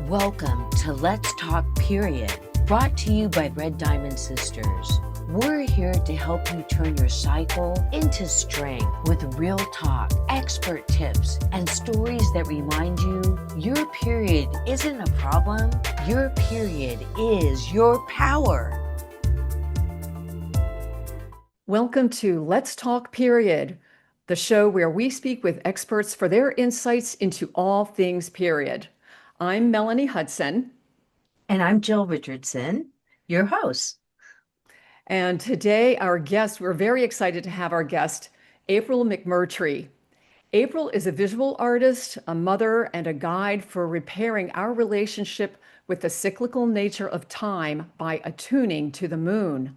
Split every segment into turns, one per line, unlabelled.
Welcome to Let's Talk Period, brought to you by Red Diamond Sisters. We're here to help you turn your cycle into strength with real talk, expert tips, and stories that remind you your period isn't a problem, your period is your power.
Welcome to Let's Talk Period, the show where we speak with experts for their insights into all things period. I'm Meloney Hudson.
And I'm Jill Richardson, your host.
And today, we're very excited to have our guest, April McMurtry. April is a visual artist, a mother, and a guide for repairing our relationship with the cyclical nature of time by attuning to the moon.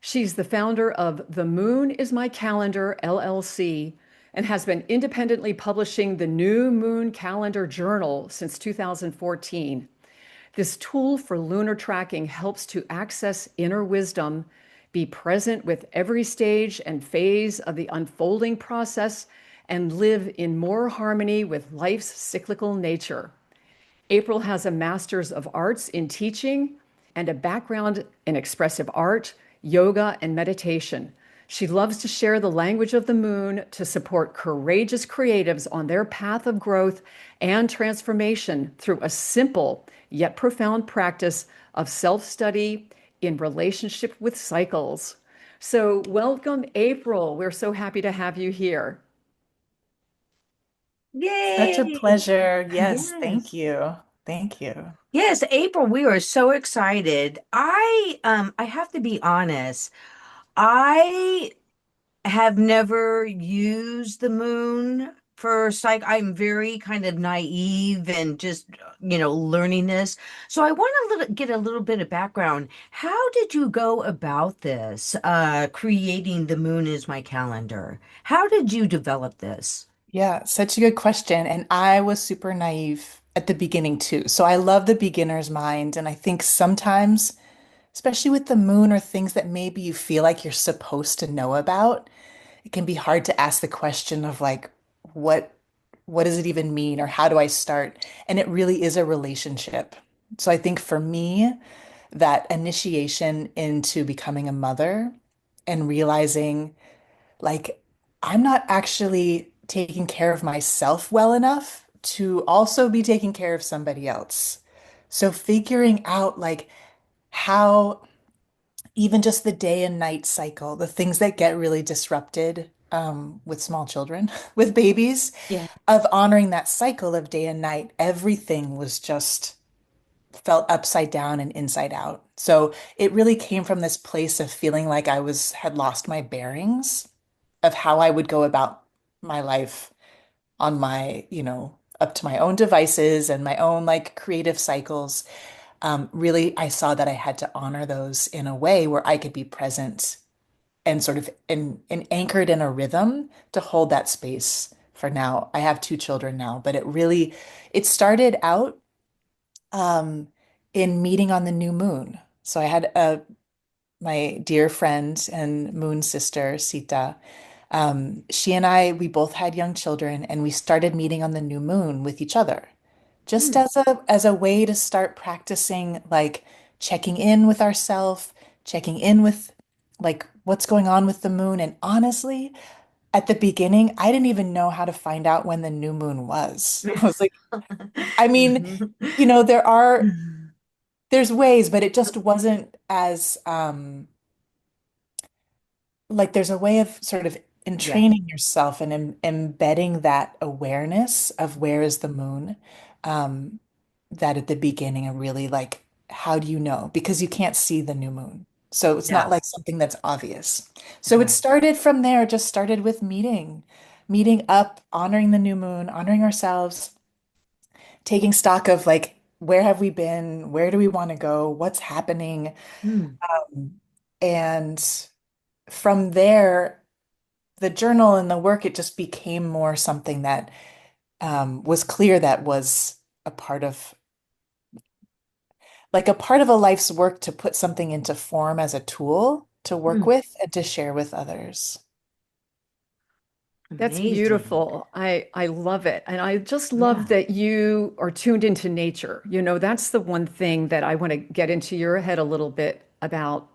She's the founder of The Moon is My Calendar, LLC, and has been independently publishing the New Moon Calendar Journal since 2014. This tool for lunar tracking helps to access inner wisdom, be present with every stage and phase of the unfolding process, and live in more harmony with life's cyclical nature. April has a Master's of Arts in Teaching and a background in expressive art, yoga, and meditation. She loves to share the language of the moon to support courageous creatives on their path of growth and transformation through a simple yet profound practice of self-study in relationship with cycles. So, welcome, April. We're so happy to have you here.
Such a
Yay!
pleasure. Yes,
Yes.
thank you. Thank you.
Yes, April, we are so excited. I have to be honest. I have never used the moon for psych. I'm very kind of naive and just, learning this. So I want to get a little bit of background. How did you go about this, creating the moon is my calendar? How did you develop this?
Yeah, such a good question. And I was super naive at the beginning too. So I love the beginner's mind. And I think sometimes, especially with the moon or things that maybe you feel like you're supposed to know about, it can be hard to ask the question of like, what what does it even mean or how do I start? And it really is a relationship. So I think for me, that initiation into becoming a mother and realizing like I'm not actually taking care of myself well enough to also be taking care of somebody else. So figuring out like how even just the day and night cycle, the things that get really disrupted with small children, with babies,
Yeah.
of honoring that cycle of day and night, everything was just felt upside down and inside out. So it really came from this place of feeling like had lost my bearings of how I would go about my life on up to my own devices and my own like creative cycles. Really, I saw that I had to honor those in a way where I could be present and sort of anchored in a rhythm to hold that space for now. I have two children now, but it started out um, in meeting on the new moon. So I had my dear friend and moon sister, Sita. She and we both had young children, and we started meeting on the new moon with each other, just
Hmm.
as a way to start practicing like checking in with ourselves, checking in with like what's going on with the moon. And honestly, at the beginning, I didn't even know how to find out when the new moon was. I was like, I mean,
Mhm.
there's ways, but it just wasn't as like there's a way of sort of
Yeah.
entraining yourself and embedding that awareness of where is the moon, um, that at the beginning are really like, how do you know? Because you can't see the new moon. So it's not
Yeah.
like something that's obvious. So it
Right.
started from there, just started with meeting up, honoring the new moon, honoring ourselves, taking stock of like, where have we been? Where do we want to go? What's happening?
Hmm.
And from there, the journal and the work, it just became more something that was clear that was a part of like a part of a life's work to put something into form as a tool to work
Hmm.
with and to share with others.
That's
Amazing.
beautiful. I love it. And I just love
Yeah.
that you are tuned into nature. You know, that's the one thing that I want to get into your head a little bit about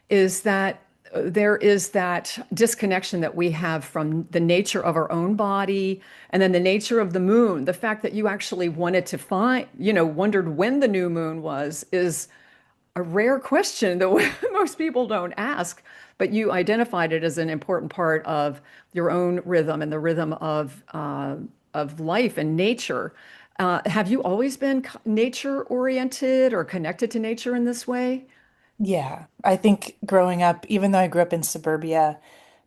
is that there is that disconnection that we have from the nature of our own body and then the nature of the moon. The fact that you actually wanted to find, wondered when the new moon was is a rare question that most people don't ask, but you identified it as an important part of your own rhythm and the rhythm of life and nature. Have you always been nature oriented or connected to nature in this way?
Yeah, I think growing up, even though I grew up in suburbia,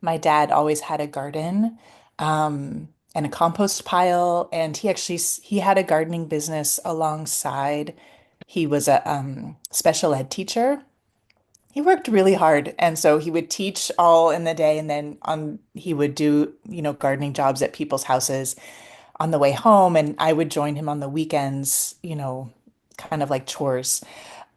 my dad always had a garden, and a compost pile, and he had a gardening business alongside. He was a special ed teacher. He worked really hard, and so he would teach all in the day, and then on he would do, gardening jobs at people's houses on the way home, and I would join him on the weekends, kind of like chores.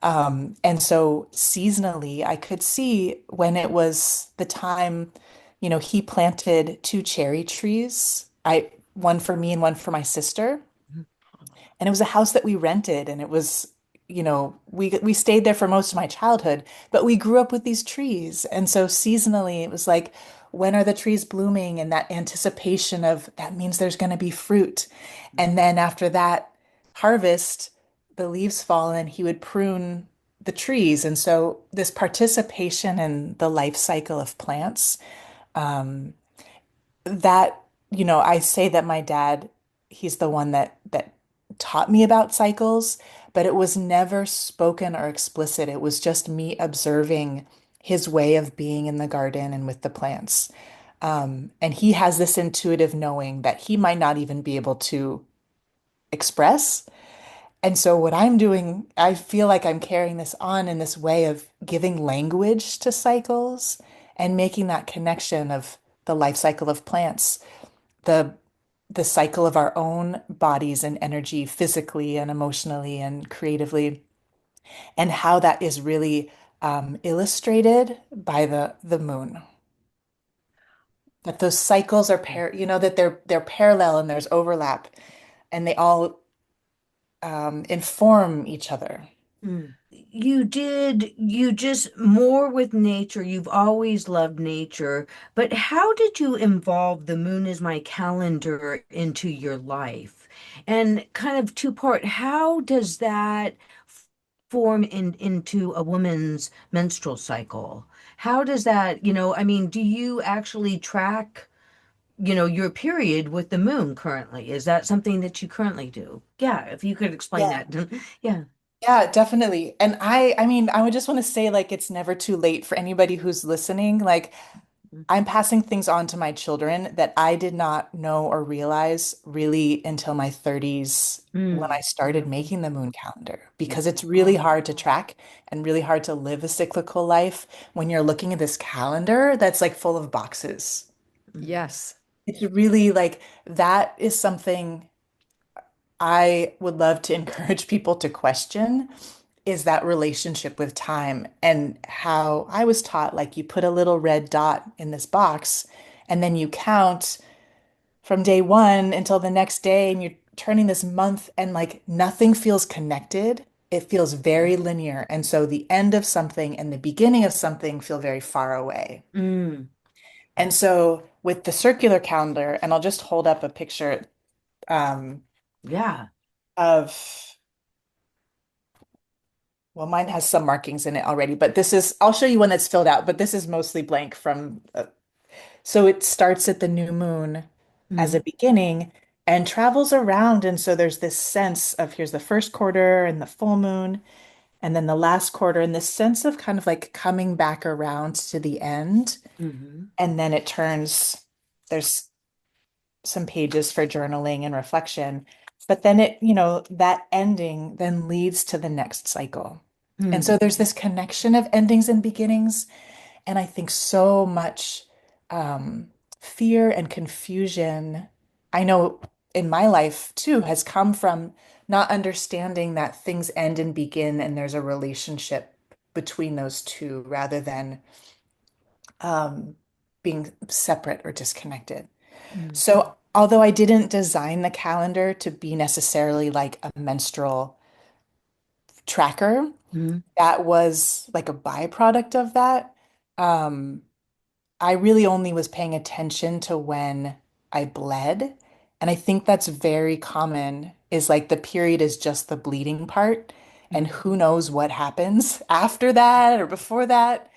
And so seasonally, I could see when it was the time, he planted two cherry trees. One for me and one for my sister. And it was a house that we rented, and it was, we stayed there for most of my childhood, but we grew up with these trees. And so seasonally, it was like, when are the trees blooming? And that anticipation of that means there's going to be fruit. And then after that harvest, the leaves fall and he would prune the trees. And so this participation in the life cycle of plants, um, that, I say that my dad, he's the one that taught me about cycles, but it was never spoken or explicit. It was just me observing his way of being in the garden and with the plants. And he has this intuitive knowing that he might not even be able to express. And so what I'm doing, I feel like I'm carrying this on in this way of giving language to cycles and making that connection of the life cycle of plants, the the cycle of our own bodies and energy physically and emotionally and creatively, and how that is really illustrated by the moon. That those cycles are that they're parallel and there's overlap, and they all inform each other.
You just more with nature. You've always loved nature, but how did you involve the moon as my calendar into your life? And kind of two-part, how does that form into a woman's menstrual cycle? How does that, I mean, do you actually track, your period with the moon currently? Is that something that you currently do? Yeah, if you could explain
Yeah.
that. Yeah.
Yeah, definitely. And I mean, I would just want to say like it's never too late for anybody who's listening. Like I'm passing things on to my children that I did not know or realize really until my 30s when I
Mm.
started making the moon calendar,
Yeah.
because it's really hard to track and really hard to live a cyclical life when you're looking at this calendar that's like full of boxes.
Mm.
Yes.
It's really like that is something I would love to encourage people to question, is that relationship with time, and how I was taught like you put a little red dot in this box and then you count from day one until the next day, and you're turning this month, and like nothing feels connected. It feels very linear. And so the end of something and the beginning of something feel very far away.
Mm.
And so with the circular calendar, and I'll just hold up a picture um,
Yeah.
of, well, mine has some markings in it already, but I'll show you one that's filled out, but this is mostly blank from, so it starts at the new moon as a
Mm.
beginning and travels around. And so there's this sense of here's the first quarter and the full moon, and then the last quarter, and this sense of kind of like coming back around to the end.
Hmm.
And then it turns, there's some pages for journaling and reflection. But then that ending then leads to the next cycle. And
Mm.
so there's this connection of endings and beginnings. And I think so much um, fear and confusion, I know in my life too, has come from not understanding that things end and begin and there's a relationship between those two rather than um, being separate or disconnected.
Mm,
So, although I didn't design the calendar to be necessarily like a menstrual tracker,
mm,
that was like a byproduct of that. Um, I really only was paying attention to when I bled. And I think that's very common, is like the period is just the bleeding part, and
mm,
who knows what happens after that or before that.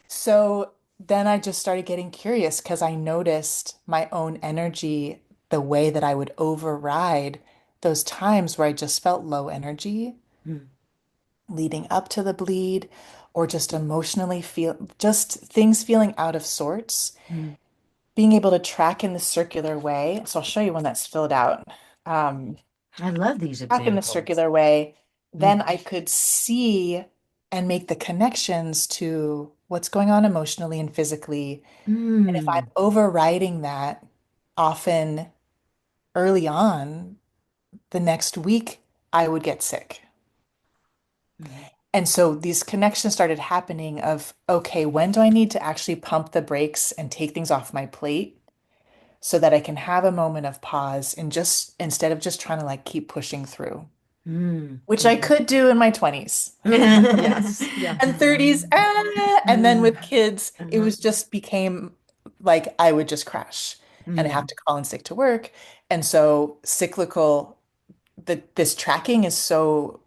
So then I just started getting curious because I noticed my own energy, the way that I would override those times where I just felt low energy
mm,
leading up to the bleed, or just emotionally feel just things feeling out of sorts,
mm.
being able to track in the circular way. So I'll show you one that's filled out. Um,
I love these
Track in the
examples.
circular way,
Mm,
then I could see and make the connections to what's going on emotionally and physically. And if I'm
mm,
overriding that, often early on, the next week, I would get sick.
mm,
And so these connections started happening of, okay, when do I need to actually pump the brakes and take things off my plate so that I can have a moment of pause and just instead of just trying to like keep pushing through,
mm,
which I
mm.
could do in my 20s
Yes. Yeah.
and 30s. And then
Mm,
with kids, it
uh-huh,
was just became like I would just crash and I have
mm,
to call in sick to work. And so cyclical, this tracking is so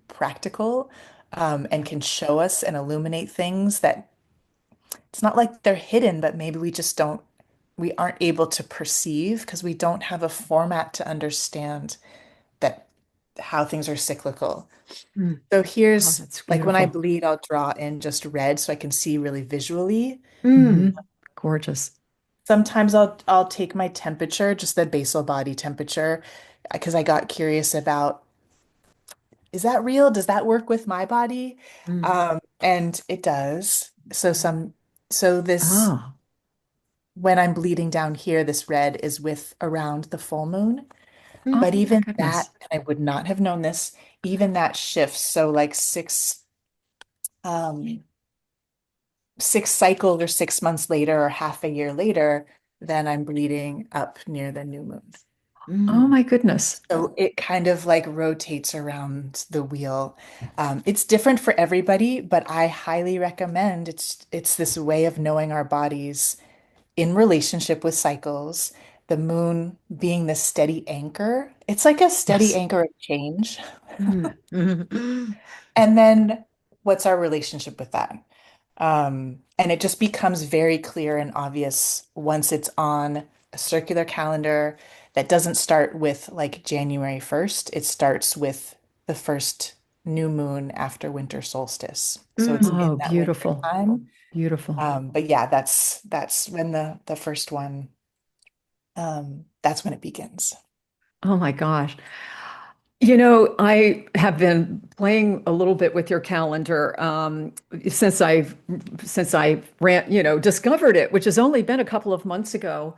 practical, and can show us and illuminate things that it's not like they're hidden, but maybe we aren't able to perceive because we don't have a format to understand that how things are cyclical.
mm.
So
Oh,
here's
that's
like when I
beautiful.
bleed, I'll draw in just red so I can see really visually.
Mm,
Hmm. Gorgeous.
Sometimes I'll take my temperature, just the basal body temperature, because I got curious about, is that real? Does that work with my body?
mm,
And it does. So this,
Oh,
when I'm bleeding down here, this red is with around the full moon.
mm,
But
oh my
even that,
goodness.
and I would not have known this, even that shifts. So like um, 6 cycles or 6 months later or half a year later, then I'm bleeding up near the new moon.
Oh
mm.
my goodness.
So it kind of like rotates around the wheel. It's different for everybody, but I highly recommend it's this way of knowing our bodies in relationship with cycles, the moon being the steady anchor. It's like a steady
Yes.
anchor of change.
Mm, mm,
And then what's our relationship with that? And it just becomes very clear and obvious once it's on a circular calendar that doesn't start with like January 1st. It starts with the first new moon after winter solstice. So it's
mm.
in
Oh,
that winter
beautiful.
time.
Beautiful.
But yeah, that's when the first one, that's when it begins.
Oh my gosh. I have been playing a little bit with your calendar since I discovered it, which has only been a couple of months ago.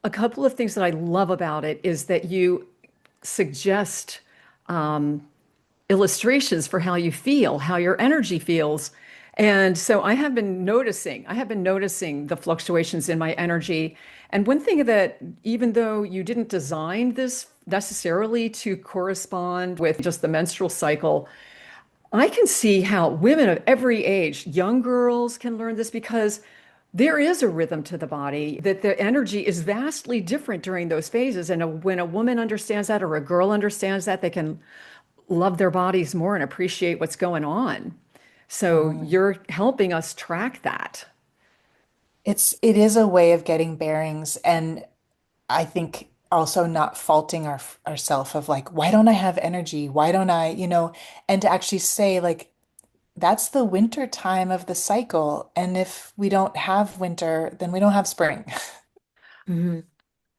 A couple of things that I love about it is that you suggest illustrations for how you feel, how your energy feels. And so I have been noticing the fluctuations in my energy. And one thing that, even though you didn't design this necessarily to correspond with just the menstrual cycle, I can see how women of every age, young girls can learn this because there is a rhythm to the body, that the energy is vastly different during those phases. And when a woman understands that or a girl understands that, they can love their bodies more and appreciate what's going on. So
Mhm.
you're helping us track that.
It is a way of getting bearings, and I think also not faulting ourself of like, why don't I have energy? Why don't I, and to actually say like that's the winter time of the cycle. And if we don't have winter, then we don't have spring.
Mhm.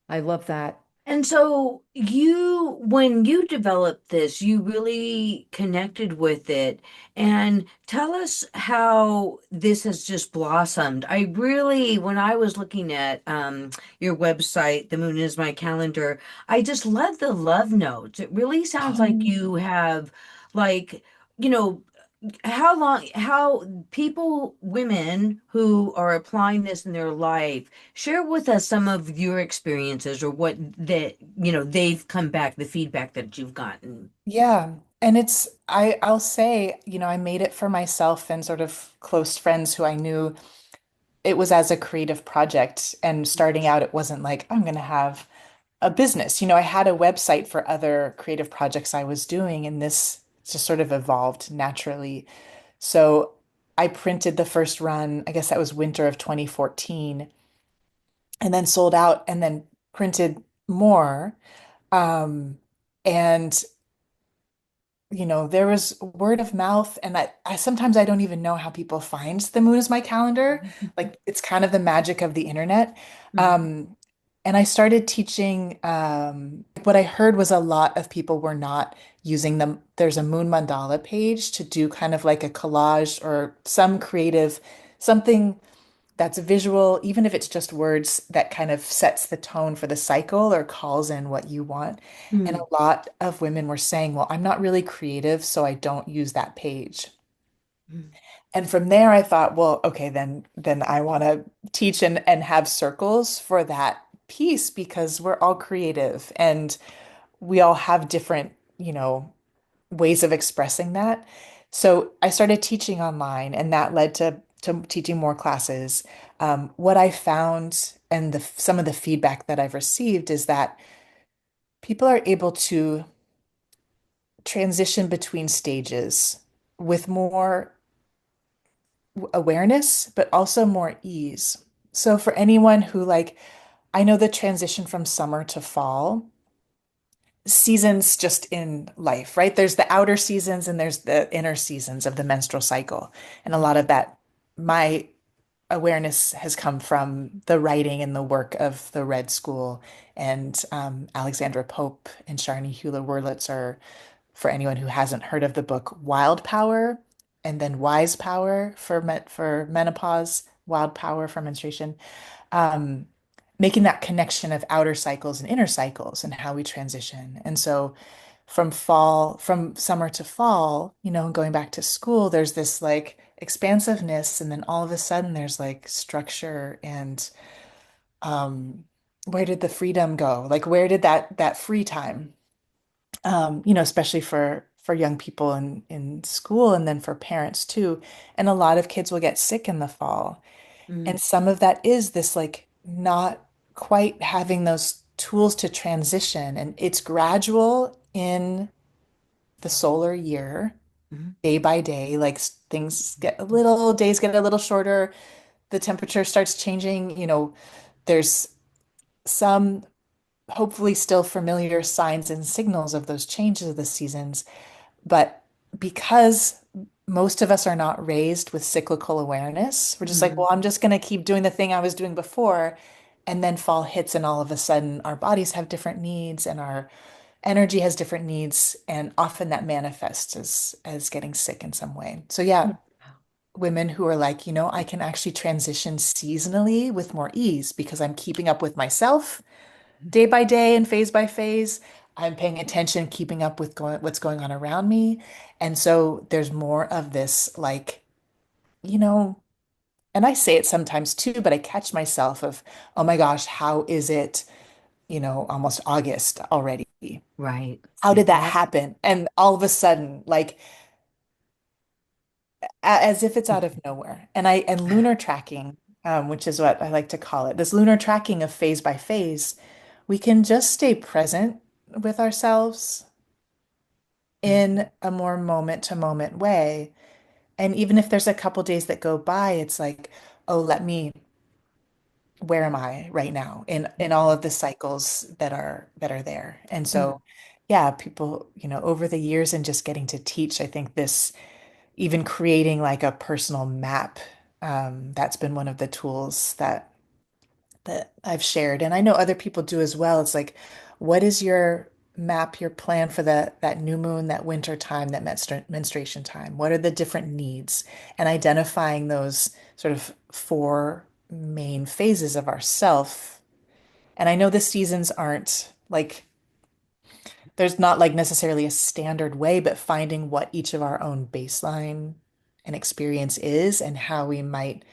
I love that.
And so when you developed this, you really connected with it. And tell us how this has just blossomed. I really, when I was looking at your website, The Moon is My Calendar, I just love the love notes. It really sounds like
Oh,
you have like, you know, how people, women who are applying this in their life, share with us some of your experiences or what that, they've come back, the feedback that you've gotten.
Yeah. And I'll say, I made it for myself and sort of close friends who I knew it was as a creative project. And starting out, it wasn't like, I'm going to have a business. I had a website for other creative projects I was doing, and this just sort of evolved naturally. So I printed the first run, I guess that was winter of 2014, and then sold out and then printed more. Um, and there was word of mouth, and I sometimes I don't even know how people find the moon as my calendar. Like it's kind of the magic of the internet.
Mhm.
Um, and I started teaching. What I heard was a lot of people were not using them. There's a moon mandala page to do kind of like a collage or some creative, something that's visual, even if it's just words that kind of sets the tone for the cycle or calls in what you want. And
Mhm.
a lot of women were saying, well, I'm not really creative, so I don't use that page.
Mhm.
And from there, I thought, well, okay, then I want to teach and have circles for that piece because we're all creative and we all have different, ways of expressing that. So I started teaching online, and that led to teaching more classes. What I found and some of the feedback that I've received is that people are able to transition between stages with more awareness, but also more ease. So for anyone who like, I know the transition from summer to fall, seasons just in life, right? There's the outer seasons and there's the inner seasons of the menstrual cycle. And a lot of that, my awareness has come from the writing and the work of the Red School and Alexandra Pope and Sharni Hula-Wurlitzer. For anyone who hasn't heard of the book Wild Power and then Wise Power for menopause, Wild Power for menstruation, um, making that connection of outer cycles and inner cycles and how we transition. And so from summer to fall, going back to school, there's this like expansiveness, and then all of a sudden there's like structure and um, where did the freedom go? Like where did that free time? Especially for young people in school and then for parents too. And a lot of kids will get sick in the fall. And
Mhm.
some of that is this like not quite having those tools to transition. And it's gradual in the solar year,
Mhm.
day by day. Like things get a little, days get a little shorter, the temperature starts changing. There's some hopefully still familiar signs and signals of those changes of the seasons. But because most of us are not raised with cyclical awareness, we're just like,
Mhm.
well, I'm just going to keep doing the thing I was doing before. And then fall hits, and all of a sudden, our bodies have different needs and our energy has different needs. And often that manifests as getting sick in some way. So, yeah, women who are like, I can actually transition seasonally with more ease because I'm keeping up with myself day by day and phase by phase. I'm paying attention, keeping up with what's going on around me. And so there's more of this, like, you know, and I say it sometimes too, but I catch myself of, oh my gosh, how is it, almost August already?
Right.
How did that
Yep.
happen? And all of a sudden, like, as if it's out of nowhere. And lunar tracking, which is what I like to call it, this lunar tracking of phase by phase, we can just stay present with ourselves
Mhm.
in a more moment to moment way. And even if there's a couple days that go by, it's like, oh, where am I right now in all of the cycles that are there? And
Mhm.
so, yeah, people, over the years and just getting to teach, I think this even creating like a personal map, that's been one of the tools that I've shared. And I know other people do as well. It's like, what is your map, your plan for that new moon, that winter time, that menstruation time? What are the different needs? And identifying those sort of four main phases of ourself. And I know the seasons aren't like there's not like necessarily a standard way, but finding what each of our own baseline and experience is and how we might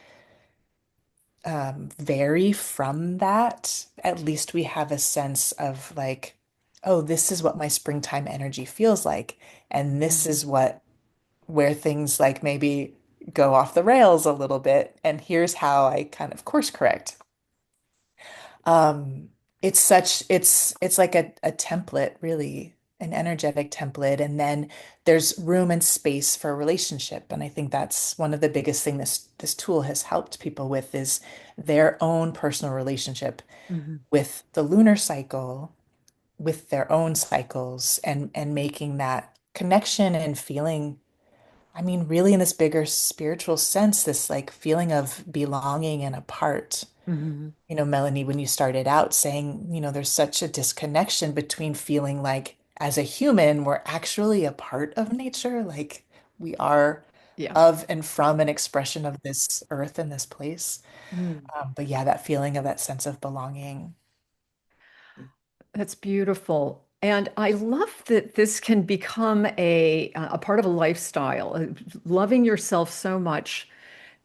vary from that. At least we have a sense of like, oh, this is what my springtime energy feels like. And this
Mhm.
is what where things like maybe go off the rails a little bit. And here's how I kind of course correct. Um, it's like a template, really, an energetic template. And then there's room and space for a relationship. And I think that's one of the biggest thing this tool has helped people with is their own personal relationship
Mhm.
with the lunar cycle, with their own cycles, and making that connection and feeling, I mean, really in this bigger spiritual sense, this like feeling of belonging and a part.
Mhm.
Melanie, when you started out saying, there's such a disconnection between feeling like as a human, we're actually a part of nature, like we are
Yeah,
of and from an expression of this earth and this place.
Mhm.
But yeah, that feeling of that sense of belonging.
that's beautiful. And I love that this can become a part of a lifestyle, loving yourself so much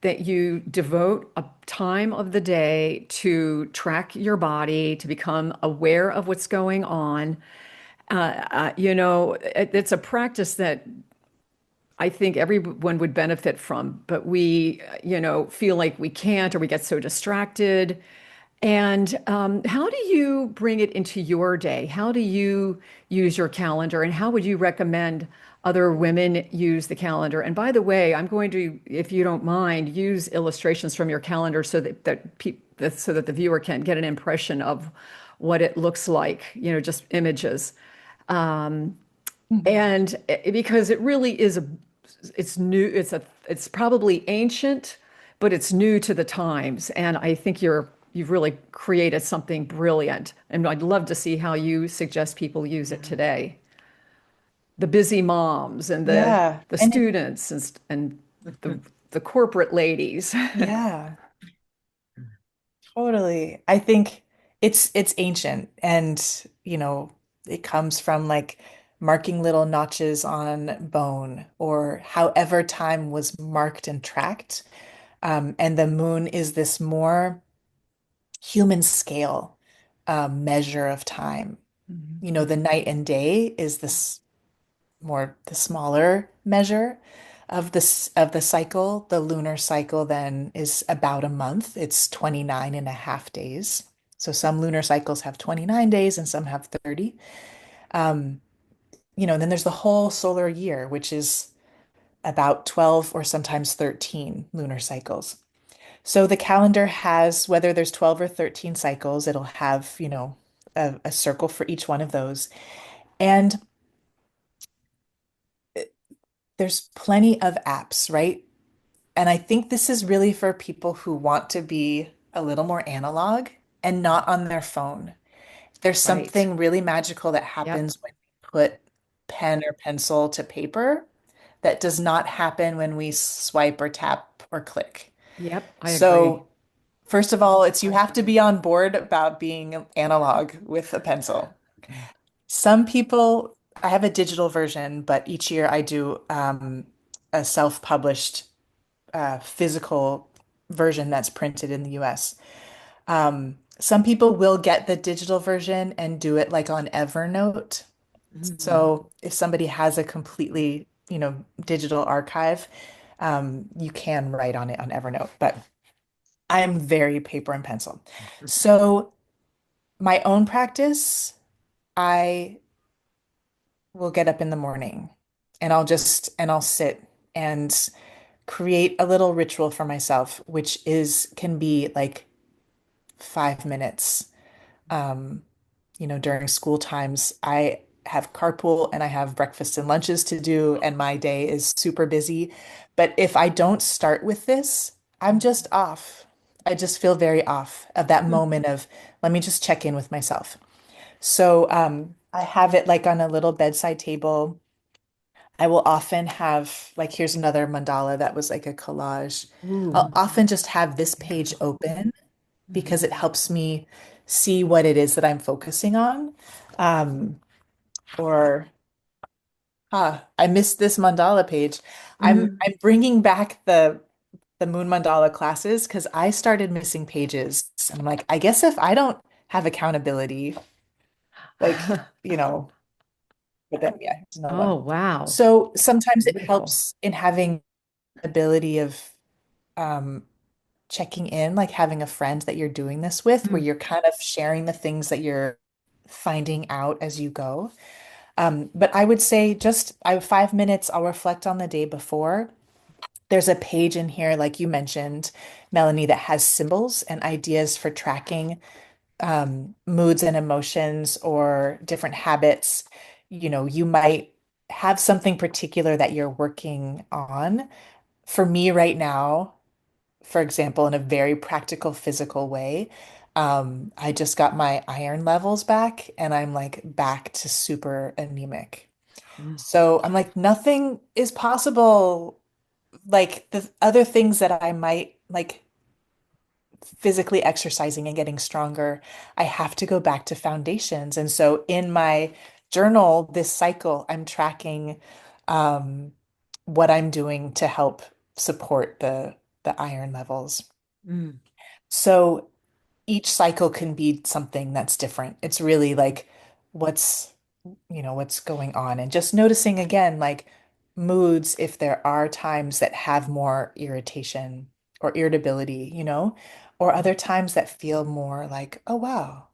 that you devote a time of the day to track your body, to become aware of what's going on. It's a practice that I think everyone would benefit from, but we, feel like we can't or we get so distracted. And how do you bring it into your day? How do you use your calendar? And how would you recommend other women use the calendar? And by the way, I'm going to, if you don't mind, use illustrations from your calendar so that the viewer can get an impression of what it looks like, just images.
Mhm.
And because it really is it's new, it's probably ancient, but it's new to the times. And I think you've really created something brilliant. And I'd love to see how you suggest people use it
Yeah.
today. The busy moms and the
Yeah.
the
And
students and the corporate ladies.
yeah. Totally. I think it's ancient and, it comes from like marking little notches on bone or however time was marked and tracked. And the moon is this more human scale measure of time. The night and day is this more the smaller measure of the cycle. The lunar cycle then is about a month. It's 29 and a half days. So some lunar cycles have 29 days and some have 30. Um, and then there's the whole solar year, which is about 12 or sometimes 13 lunar cycles. So the calendar has, whether there's 12 or 13 cycles, it'll have, a circle for each one of those. And there's plenty of apps, right? And I think this is really for people who want to be a little more analog and not on their phone. There's
Right.
something really magical that
Yep.
happens when we put pen or pencil to paper that does not happen when we swipe or tap or click.
Yep. I agree.
So, first of all, it's you have to be on board about being analog with a pencil. Some people, I have a digital version, but each year I do a self-published physical version that's printed in the US. Some people will get the digital version and do it like on Evernote.
Mhm.
So if somebody has a completely, digital archive, you can write on it on Evernote. But I'm very paper and pencil. So my own practice, I will get up in the morning and I'll sit and create a little ritual for myself, which can be like 5 minutes. Um, during school times, I have carpool and I have breakfast and lunches to do, and my day is super busy. But if I don't start with this, I'm just off. I just feel very off of that moment of let me just check in with myself. So I have it like on a little bedside table. I will often have, like, here's another mandala that was like a collage.
Ooh.
I'll often just have this page open because
Mhm.
it helps me see what it is that I'm focusing on. Um, Or, I missed this mandala page.
Mhm.
I'm bringing back the moon mandala classes because I started missing pages. And I'm like, I guess if I don't have accountability, like, you know, but then yeah, here's another
Oh,
one.
wow.
So sometimes it
Beautiful.
helps in having ability of um checking in, like having a friend that you're doing this with, where
Mm.
you're kind of sharing the things that you're finding out as you go. But I would say just I 5 minutes, I'll reflect on the day before. There's a page in here, like you mentioned, Melanie, that has symbols and ideas for tracking moods and emotions or different habits. You know, you might have something particular that you're working on. For me right now, for example, in a very practical, physical way, I just got my iron levels back and I'm like back to super anemic.
Mm.
So I'm like, nothing is possible. Like the other things that I might like physically exercising and getting stronger, I have to go back to foundations. And so in my journal this cycle, I'm tracking um, what I'm doing to help support the iron levels.
Mm.
So each cycle can be something that's different. It's really like what's, what's going on and just noticing again, like moods, if there are times that have more irritation or irritability, or other times that feel more like, oh wow,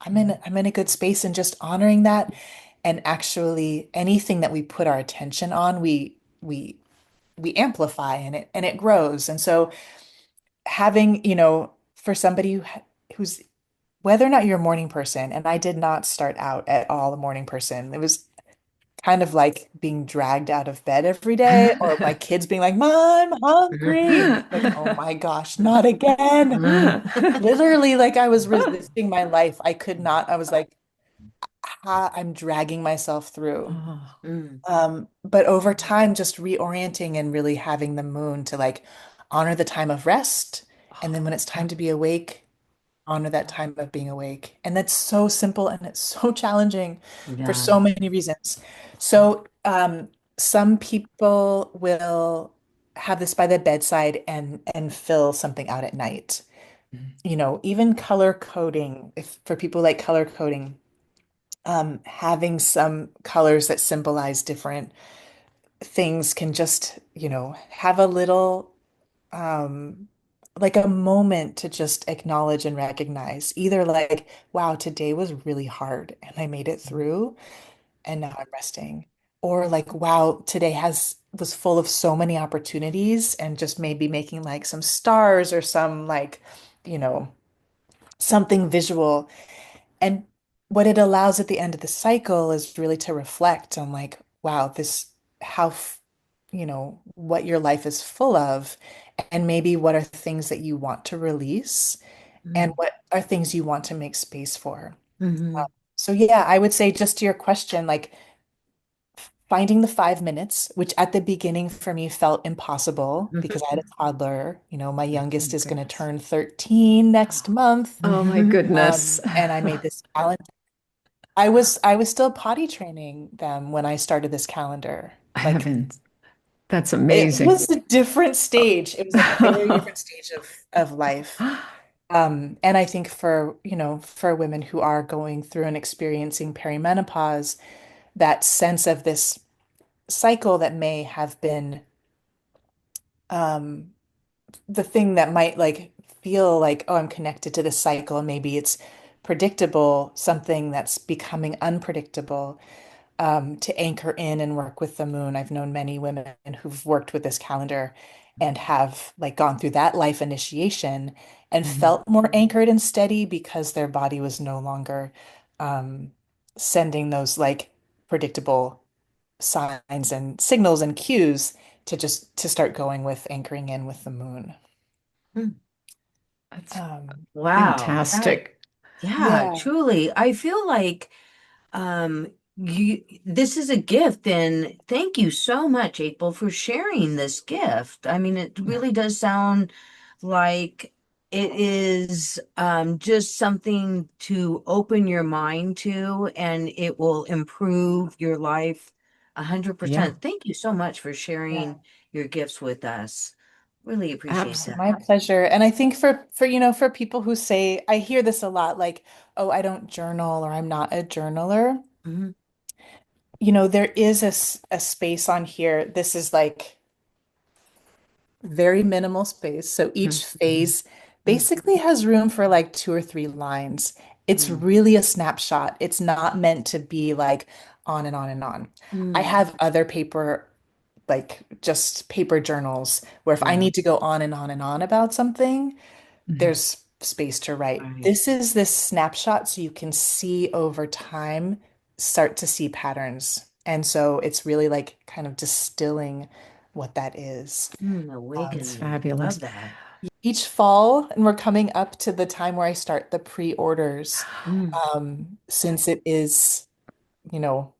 I'm in a good space and just honoring that. And actually anything that we put our attention on, we amplify and it grows. And so having, for somebody who's whether or not you're a morning person, and I did not start out at all a morning person. It was kind of like being dragged out of bed every day, or my kids being like, Mom, I'm hungry. And like, oh my gosh, not again. Literally, like I was resisting my life. I could not. I was like, I'm dragging myself through.
Oh,
Mm.
But over time, just reorienting and really having the moon to like honor the time of rest. And then when it's time to be awake, honor that time of being awake. And that's so simple and it's so challenging for
Yeah.
so many reasons. So, some people will have this by the bedside and fill something out at night. Even color coding, if for people like color coding, having some colors that symbolize different things can just, have a little um like a moment to just acknowledge and recognize either like, wow, today was really hard and I made it through and now I'm resting. Or like, wow, today has was full of so many opportunities and just maybe making like some stars or some like, you know, something visual. And what it allows at the end of the cycle is really to reflect on like, wow, what your life is full of, and maybe what are things that you want to release, and
Mm.
what are things you want to make space for.
Mhm.
So yeah, I would say just to your question, like finding the 5 minutes, which at the beginning for me felt impossible because I had a
Mhm.
toddler. My
Oh
youngest
my
is going to
goodness.
turn 13 next month.
oh my goodness.
And I made this calendar. I was still potty training them when I started this calendar. Like
Heavens, that's
it
amazing.
was a different stage. It was a very different stage of life. And I think for women who are going through and experiencing perimenopause, that sense of this cycle that may have been um, the thing that might like feel like, oh, I'm connected to this cycle, and maybe it's predictable, something that's becoming unpredictable. To anchor in and work with the moon. I've known many women who've worked with this calendar and have like gone through that life initiation and
Mhm.
felt more anchored and steady because their body was no longer um, sending those like predictable signs and signals and cues to start going with anchoring in with the moon.
Mm.
That's
Wow. That,
fantastic.
yeah,
Yeah.
truly. I feel like this is a gift, and thank you so much, April, for sharing this gift. I mean, it really does sound like It is just something to open your mind to, and it will improve your life
Yeah,
100%. Thank you so much for
Yeah.
sharing your gifts with us. Really appreciate
abs
that.
My pleasure. And I think for people who say, I hear this a lot, like, oh, I don't journal or I'm not a journaler.
Mhm.
There is a space on here. This is like very minimal space. So
mm,
each phase
Mm,
basically has room for like two or three lines. It's
mm,
really a snapshot. It's not meant to be like on and on and on. I
mm,
have other paper, like just paper journals, where if I
yeah,
need to go on and on and on about something,
mhm.
there's space to write.
right.
This is this snapshot so you can see over time, start to see patterns. And so it's really like kind of distilling what that is.
That's
Awakening.
fabulous.
Love that.
Each fall, and we're coming up to the time where I start the pre-orders,
Mm,
since it is, you know,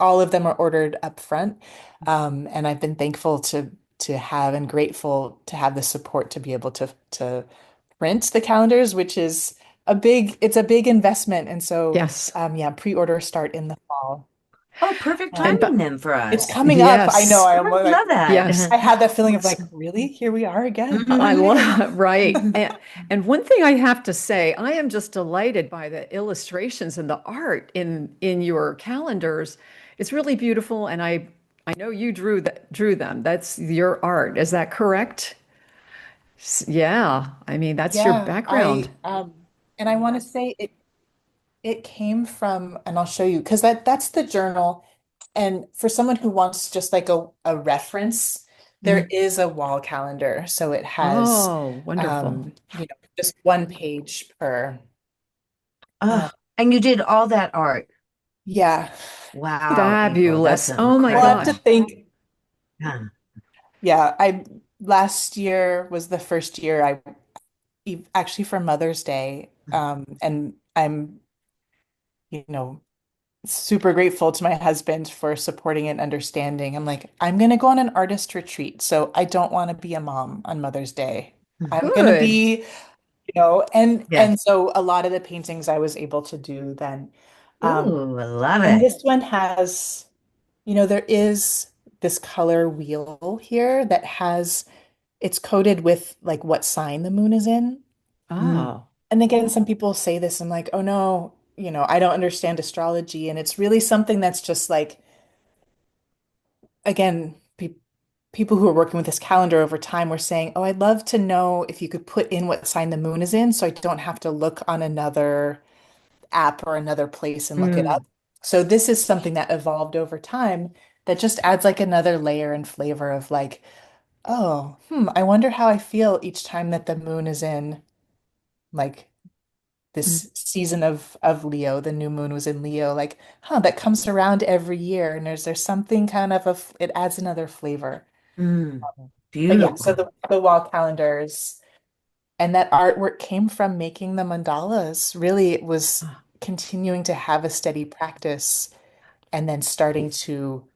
all of them are ordered up front. And I've been thankful to have and grateful to have the support to be able to print the calendars, which is it's a big investment. And so
Yes.
yeah, pre-orders start in the fall.
oh, perfect
And
Um,
timing
but
then for
it's
us.
coming up. I know.
yes,
I'm
I
like,
love that.
yes.
I had that feeling of
S-
like, really? Here we are again.
I
Mhm.
love right. And one thing I have to say, I am just delighted by the illustrations and the art in your calendars. It's really beautiful, and I know you drew them. That's your art. Is that correct? Yeah. I mean, that's your
Yeah,
background.
and I want to say it came from, and I'll show you because that's the journal. And for someone who wants just like a reference, there
Mhm.
is a wall calendar. So it has
Oh, wonderful.
just one page per. Uh,
Oh, and you did all that art.
yeah.
Wow, April, that's
Fabulous. Oh my
Well, I have to
incredible.
gosh.
think.
Yeah.
Yeah, I last year was the first year actually for Mother's Day. And I'm, you know, super grateful to my husband for supporting and understanding. I'm like, I'm gonna go on an artist retreat, so I don't want to be a mom on Mother's Day. I'm gonna
Good.
be, and
Yes.
so a lot of the paintings I was able to do then. Um,
Ooh, I love
and
it.
this one has, there is this color wheel here that has it's coded with like what sign the moon is in.
Mm,
Oh.
And again, some people say this, I'm like, oh no, I don't understand astrology. And it's really something that's just like, again, people who are working with this calendar over time were saying, oh, I'd love to know if you could put in what sign the moon is in so I don't have to look on another app or another place and look it
mm,
up. So this is something that evolved over time that just adds like another layer and flavor of like, oh, I wonder how I feel each time that the moon is in like
mm,
this season of Leo. The new moon was in Leo. Like, that comes around every year, and there's something kind of it adds another flavor.
mm.
But yeah, so
Beautiful.
the wall calendars and that artwork came from making the mandalas. Really, it was
Oh,
continuing to have a steady practice and then starting to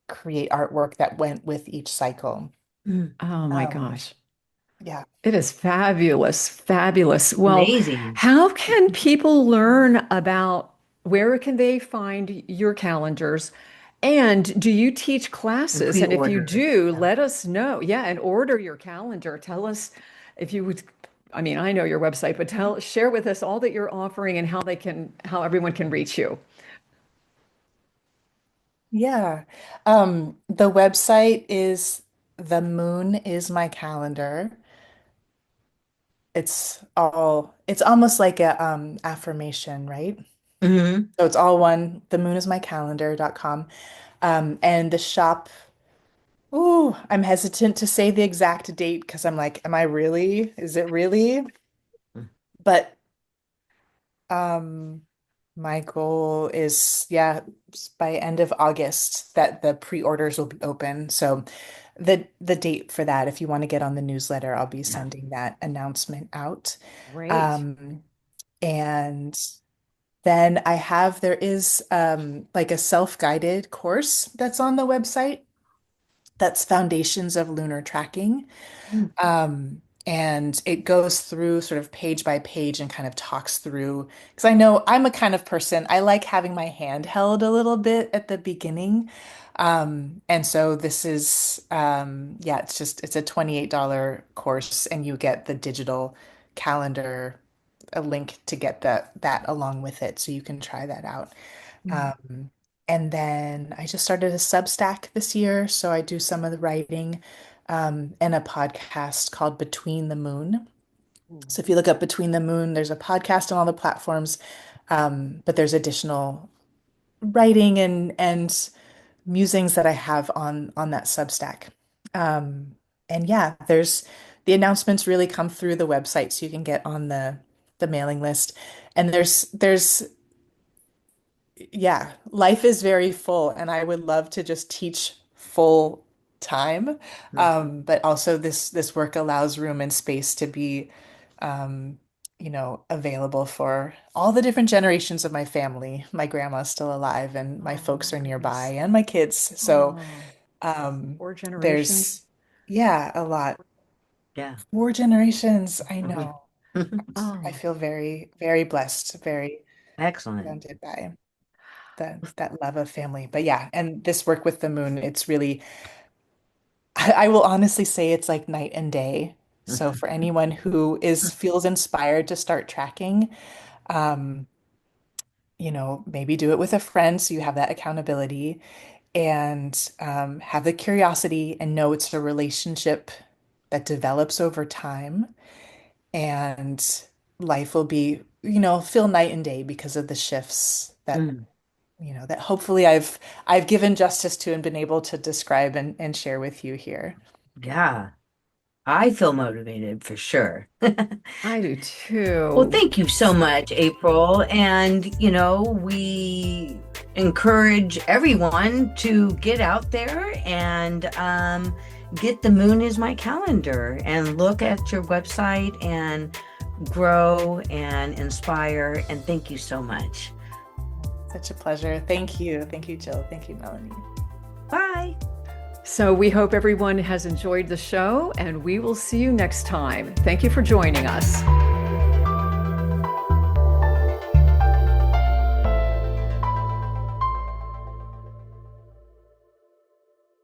create artwork that went with each cycle.
Mm.
oh my
Um,
gosh.
yeah.
It is fabulous, fabulous. Well,
Amazing.
how can people learn about where can they find your calendars? And do you teach
And
classes? And if you
pre-order.
do,
Yeah.
let us know. Yeah, and order your calendar. Tell us if you would, I mean, I know your website, but share with us all that you're offering and how everyone can reach you.
Yeah. The website is The Moon Is My Calendar. It's almost like a affirmation, right?
Hmm.
So it's all one, themoonisemycalendar.com. And the shop, ooh, I'm hesitant to say the exact date because I'm like, am I really? Is it really? But um my goal is, yeah, by end of August that the pre-orders will be open. So the date for that, if you want to get on the newsletter, I'll be
Yeah.
sending that announcement out.
Great.
Um, and then there is like a self-guided course that's on the website that's Foundations of Lunar Tracking.
Mm.
And it goes through sort of page by page and kind of talks through, because I know I'm a kind of person, I like having my hand held a little bit at the beginning. And so this is, yeah, it's a $28 course and you get the digital calendar, a link to get that along with it. So you can try that out.
Mm.
Um, and then I just started a Substack this year. So I do some of the writing, and a podcast called Between the Moon. So if you look up Between the Moon, there's a podcast on all the platforms, but there's additional writing and musings that I have on that Substack. Um, and yeah, there's the announcements really come through the website, so you can get on the mailing list. And there's yeah, life is very full, and I would love to just teach full time. But also this work allows room and space to be, um, available for all the different generations of my family. My grandma's still alive, and my
Oh,
folks are nearby,
goodness.
and my kids. So
Oh,
um,
4 generations.
there's yeah, a lot.
Yeah.
4 generations. I
Mhm.
know. I
Oh,
feel very, very blessed, very
Excellent.
surrounded by that love of family. But yeah, and this work with the moon, it's really, I will honestly say it's like night and day. So for anyone who is feels inspired to start tracking, um, maybe do it with a friend so you have that accountability and have the curiosity and know it's a relationship that develops over time and life will be, feel night and day because of the shifts
Mm.
that hopefully I've given justice to and been able to describe and share with you here.
Yeah. I feel motivated for sure.
I do
Well,
too.
thank you so much, April. And, we encourage everyone to get out there and get the moon is my calendar and look at your website and grow and inspire. And thank you so much.
Such a pleasure. Thank you. Thank you, Jill. Thank you, Melanie.
Bye.
So we hope everyone has enjoyed the show, and we will see you next time. Thank you for joining us.